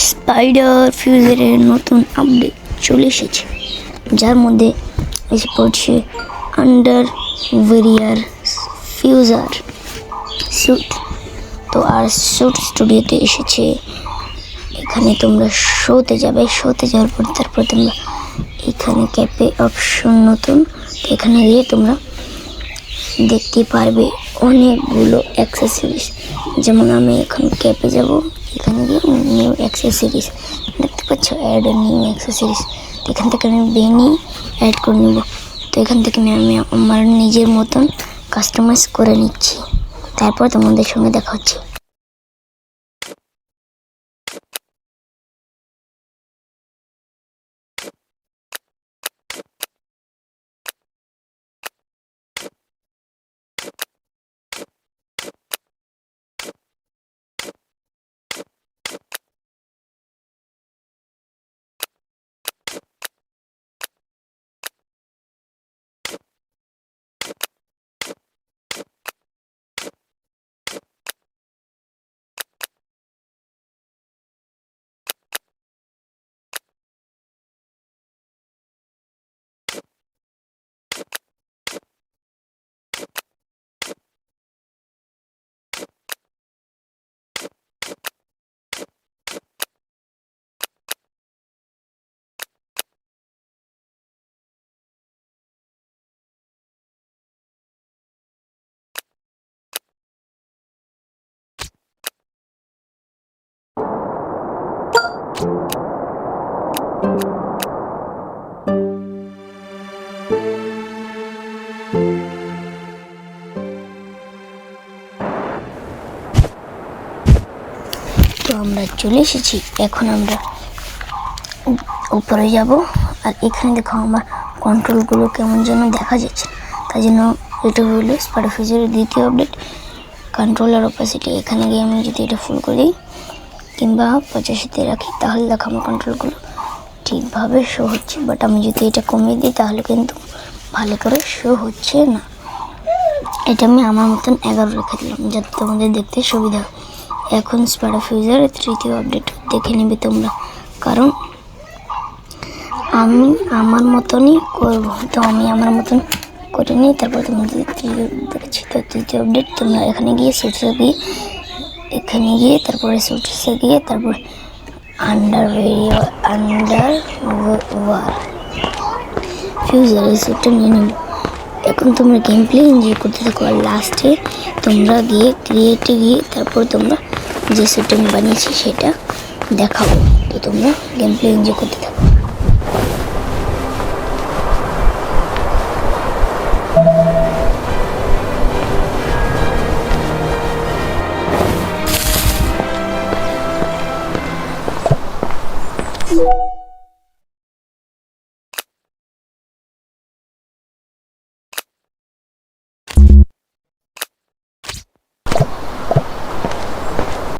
Spider ফিউজারের নতুন update চলে এসেছে, যার মধ্যে এসে পড়ছে আন্ডার ভেরিয়ার ফিউজার স্যুট। তো আর স্যুট স্টুডিওতে এসেছে। এখানে তোমরা শোতে যাবে, শোতে যাওয়ার পর তারপর তোমরা এখানে ক্যাপে অপশন নতুন, তো এখানে গিয়ে তোমরা দেখতে পারবে অনেকগুলো অ্যাক্সেসরিজ। যেমন আমি এখন ক্যাপে যাব, এখানে গিয়ে নিউ অ্যাক্সেসরিজ দেখতে পাচ্ছ, অ্যাড নিউ অ্যাক্সেসরিজ। তো এখান থেকে আমি বেনি অ্যাড করে নেব। তো এখান থেকে আমি আমার নিজের মতন কাস্টমাইজ করে নিচ্ছি, তারপর তোমাদের সঙ্গে দেখা হচ্ছে। তো আমরা চলে এসেছি, এখন আমরা উপরে যাব। আর এখানে দেখো আমার কন্ট্রোলগুলো কেমন যেন দেখা যাচ্ছে, তাই জন্য এটা হলো স্পাইডার ফিউজারের দ্বিতীয় আপডেট, কন্ট্রোলার অপাসিটি। এখানে গিয়ে আমি যদি এটা ফুল করি কিংবা 85-তে রাখি, তাহলে দেখো আমার কন্ট্রোলগুলো ঠিকভাবে শো হচ্ছে। বাট আমি যদি এটা কমিয়ে দিই তাহলে কিন্তু ভালো করে শো হচ্ছে না। এটা আমি আমার মতন 11 রেখে দিলাম, যাতে তোমাদের দেখতে সুবিধা হয়। এখন স্পাইডার ফিউজারের তৃতীয় আপডেট দেখে নেবে তোমরা, কারণ আমি আমার মতনই করবো। তো আমি আমার মতন করে নিই, তারপর তোমাদের দেখছি। তো তৃতীয় আপডেট, তোমরা এখানে গিয়ে সুটসে গিয়ে এখানে গিয়ে তারপরে সুটসে গিয়ে তারপর আন্ডার ওয়ার ফিউজার এই সুটটা নিয়ে নেব। এখন তোমরা গেম প্লে এনজয় করতে থাকো, আর লাস্টে তোমরা গিয়ে ক্রিয়েটে গিয়ে তারপর তোমরা যে সেটটা আমি বানিয়েছি সেটা দেখাবো। তো তোমরা গেম প্লে এনজয় করতে থাকো।